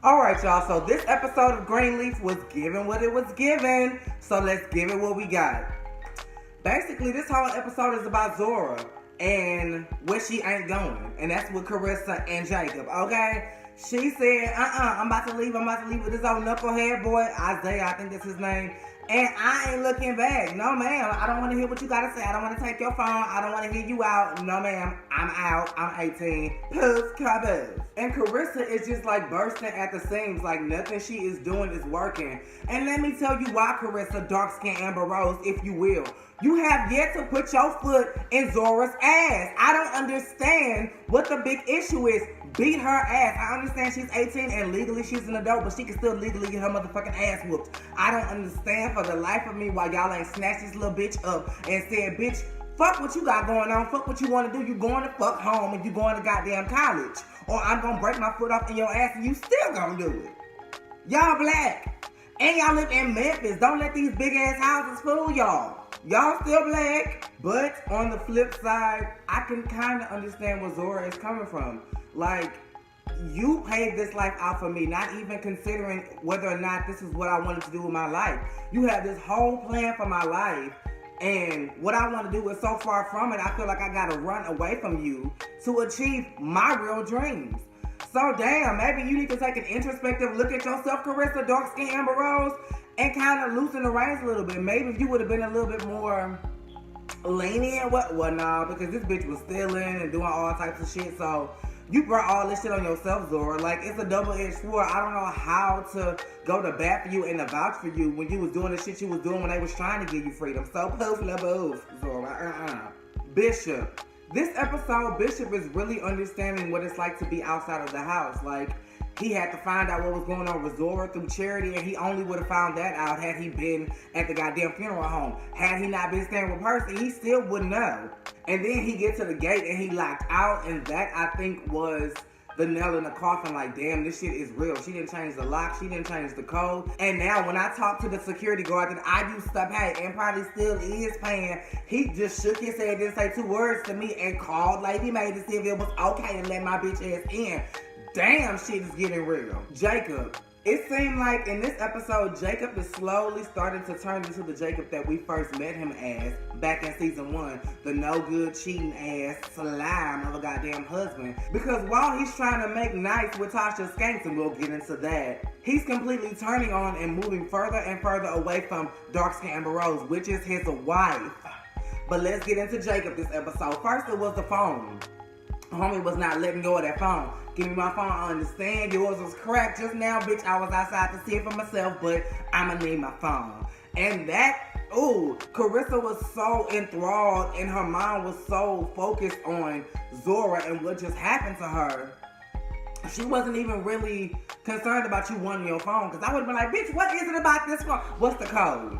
Alright, y'all, so this episode of Greenleaf was given what it was given, so let's give it what we got. Basically, this whole episode is about Zora and where she ain't going, and that's with Carissa and Jacob, okay? She said, I'm about to leave with this old knucklehead boy, Isaiah, I think that's his name, and I ain't looking back. No, ma'am, I don't want to hear what you got to say. I don't want to take your phone. I don't want to hear you out. No, ma'am, I'm out. I'm 18. Poof, kaboom. And Carissa is just like bursting at the seams, like nothing she is doing is working. And let me tell you why, Carissa, dark-skinned Amber Rose, if you will. You have yet to put your foot in Zora's ass. I don't understand what the big issue is. Beat her ass. I understand she's 18 and legally she's an adult, but she can still legally get her motherfucking ass whooped. I don't understand for the life of me why y'all ain't snatched this little bitch up and said, bitch, fuck what you got going on. Fuck what you want to do. You going to fuck home and you going to goddamn college. Or I'm going to break my foot off in your ass and you still going to do it. Y'all black. And y'all live in Memphis. Don't let these big ass houses fool y'all. Y'all still black. But on the flip side, I can kind of understand where Zora is coming from. Like, you paid this life out for me, not even considering whether or not this is what I wanted to do with my life. You have this whole plan for my life, and what I want to do is so far from it, I feel like I gotta run away from you to achieve my real dreams. So damn, maybe you need to take an introspective look at yourself, Carissa, dark-skinned Amber Rose, and kind of loosen the reins a little bit. Maybe if you would have been a little bit more lenient, well, nah, because this bitch was stealing and doing all types of shit, so you brought all this shit on yourself, Zora. Like, it's a double-edged sword. I don't know how to go to bat for you and to vouch for you when you was doing the shit you was doing when they was trying to give you freedom. So, poof, la boof, Zora. Bishop. This episode, Bishop is really understanding what it's like to be outside of the house. Like, he had to find out what was going on with Zora through Charity, and he only would have found that out had he been at the goddamn funeral home. Had he not been staying with Percy, he still wouldn't know. And then he gets to the gate and he locked out, and that, I think, was the nail in the coffin. Like, damn, this shit is real. She didn't change the lock. She didn't change the code. And now, when I talked to the security guard that I used to pay, and probably still is paying, he just shook his head, didn't say two words to me, and called Lady Mae to see if it was okay to let my bitch ass in. Damn, shit is getting real. Jacob. It seemed like in this episode, Jacob is slowly starting to turn into the Jacob that we first met him as back in season 1. The no good, cheating ass slime of a goddamn husband. Because while he's trying to make nice with Tasha Skanks, and we'll get into that, he's completely turning on and moving further and further away from dark-skinned Amber Rose, which is his wife. But let's get into Jacob this episode. First, it was the phone. Homie was not letting go of that phone. Give me my phone, I understand. Yours was cracked just now, bitch. I was outside to see it for myself, but I'ma need my phone. And that, Carissa was so enthralled and her mind was so focused on Zora and what just happened to her. She wasn't even really concerned about you wanting your phone, because I would have been like, bitch, what is it about this phone? What's the code?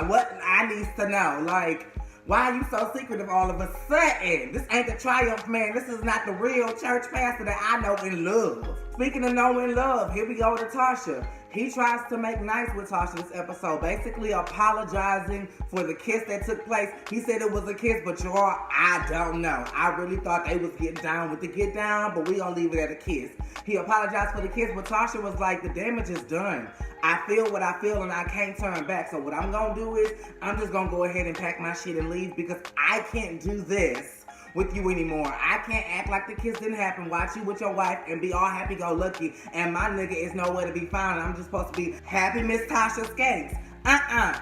What I need to know. Like, why are you so secretive all of a sudden? This ain't the Triumph man. This is not the real church pastor that I know and love. Speaking of knowing love, here we go to Tasha. He tries to make nice with Tasha this episode, basically apologizing for the kiss that took place. He said it was a kiss, but y'all, I don't know. I really thought they was getting down with the get down, but we gonna leave it at a kiss. He apologized for the kiss, but Tasha was like, the damage is done. I feel what I feel and I can't turn back. So what I'm gonna do is, I'm just gonna go ahead and pack my shit and leave, because I can't do this with you anymore. I can't act like the kiss didn't happen, watch you with your wife and be all happy-go-lucky, and my nigga is nowhere to be found. I'm just supposed to be happy Miss Tasha Skanks.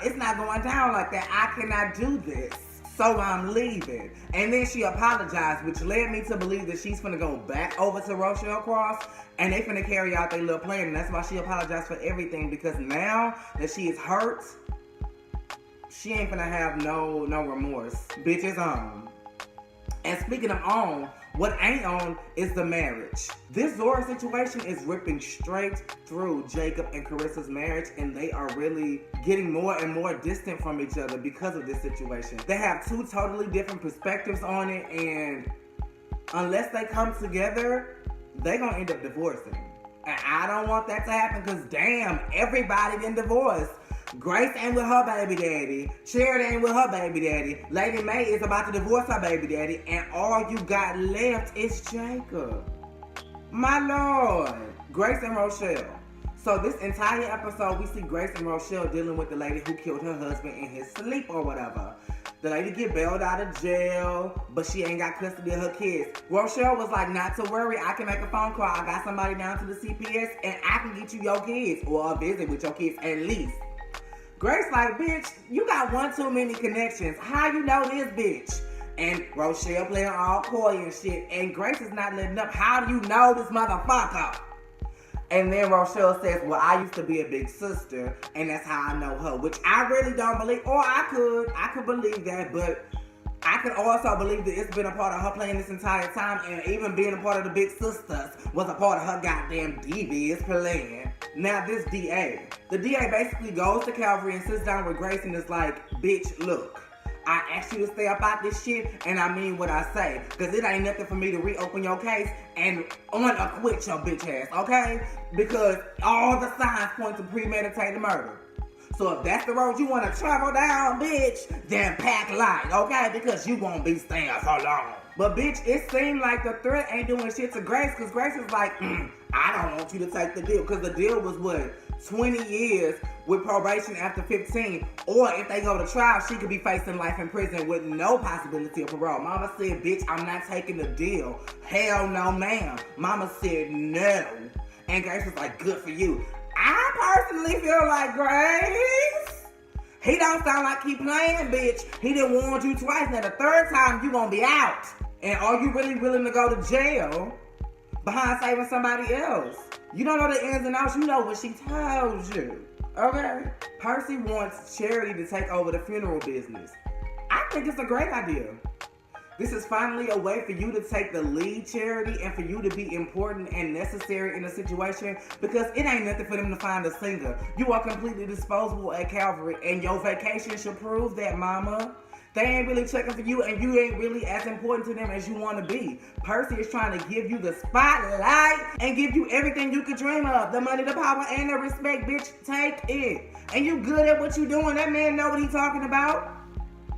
It's not going down like that. I cannot do this. So I'm leaving. And then she apologized, which led me to believe that she's finna go back over to Rochelle Cross, and they finna carry out their little plan. And that's why she apologized for everything, because now that she is hurt, she ain't finna have no remorse. Bitch is on. And speaking of on, what ain't on is the marriage. This Zora situation is ripping straight through Jacob and Carissa's marriage, and they are really getting more and more distant from each other because of this situation. They have two totally different perspectives on it, and unless they come together, they're gonna end up divorcing. And I don't want that to happen, because damn, everybody been divorced. Grace ain't with her baby daddy. Charity ain't with her baby daddy. Lady Mae is about to divorce her baby daddy. And all you got left is Jacob. My lord. Grace and Rochelle. So this entire episode, we see Grace and Rochelle dealing with the lady who killed her husband in his sleep or whatever. The lady get bailed out of jail, but she ain't got custody of her kids. Rochelle was like, not to worry, I can make a phone call. I got somebody down to the CPS and I can get you your kids or a visit with your kids at least. Grace like, bitch, you got one too many connections. How you know this bitch? And Rochelle playing all coy and shit. And Grace is not letting up. How do you know this motherfucker? And then Rochelle says, well, I used to be a big sister, and that's how I know her. Which I really don't believe, or I could believe that, but I could also believe that it's been a part of her playing this entire time, and even being a part of the Big Sisters was a part of her goddamn devious plan. Now this DA. The DA basically goes to Calvary and sits down with Grace and is like, bitch, look. I asked you to stay up out this shit, and I mean what I say. Because it ain't nothing for me to reopen your case and unacquit your bitch ass, okay? Because all the signs point to premeditated murder. So if that's the road you want to travel down, bitch, then pack light, okay? Because you won't be staying so long. But bitch, it seemed like the threat ain't doing shit to Grace, because Grace is like, I don't want you to take the deal. Because the deal was what? 20 years with probation after 15. Or if they go to trial, she could be facing life in prison with no possibility of parole. Mama said, bitch, I'm not taking the deal. Hell no, ma'am. Mama said no. And Grace was like, good for you. I personally feel like Grace, he don't sound like he playing, bitch. He done warned you twice. Now the third time, you gonna be out. And are you really willing to go to jail behind saving somebody else? You don't know the ins and outs. You know what she told you. Okay? Percy wants Charity to take over the funeral business. I think it's a great idea. This is finally a way for you to take the lead, Charity, and for you to be important and necessary in a situation, because it ain't nothing for them to find a singer. You are completely disposable at Calvary, and your vacation should prove that, mama. They ain't really checking for you, and you ain't really as important to them as you want to be. Percy is trying to give you the spotlight and give you everything you could dream of. The money, the power, and the respect, bitch. Take it. And you good at what you doing. That man know what he talking about.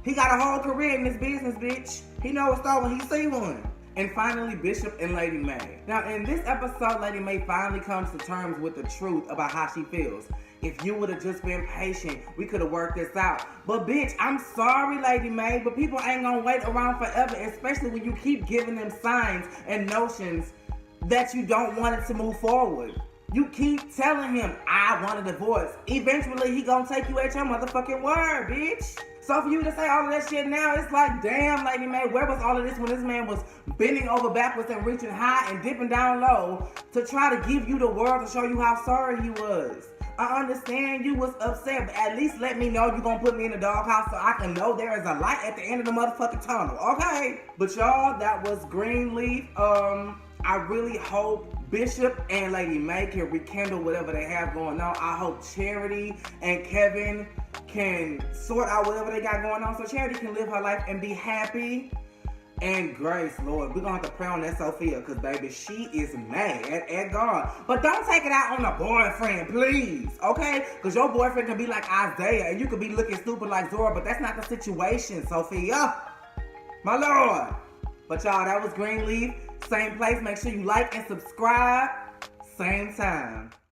He got a whole career in this business, bitch. He know what's up when he see one. And finally, Bishop and Lady Mae. Now, in this episode, Lady Mae finally comes to terms with the truth about how she feels. If you would have just been patient, we could have worked this out. But bitch, I'm sorry, Lady Mae, but people ain't gonna wait around forever, especially when you keep giving them signs and notions that you don't want it to move forward. You keep telling him, I want a divorce. Eventually, he gonna take you at your motherfucking word, bitch. So for you to say all of that shit now, it's like, damn, Lady Mae, where was all of this when this man was bending over backwards and reaching high and dipping down low to try to give you the world to show you how sorry he was? I understand you was upset, but at least let me know you gonna put me in the doghouse so I can know there is a light at the end of the motherfucking tunnel, okay? But y'all, that was Greenleaf. I really hope Bishop and Lady Mae can rekindle whatever they have going on. I hope Charity and Kevin can sort out whatever they got going on so Charity can live her life and be happy. And Grace, Lord, we're going to have to pray on that Sophia, because, baby, she is mad at God. But don't take it out on a boyfriend, please, okay? Because your boyfriend can be like Isaiah, and you could be looking stupid like Zora, but that's not the situation, Sophia. My Lord. But, y'all, that was Greenleaf. Same place. Make sure you like and subscribe. Same time.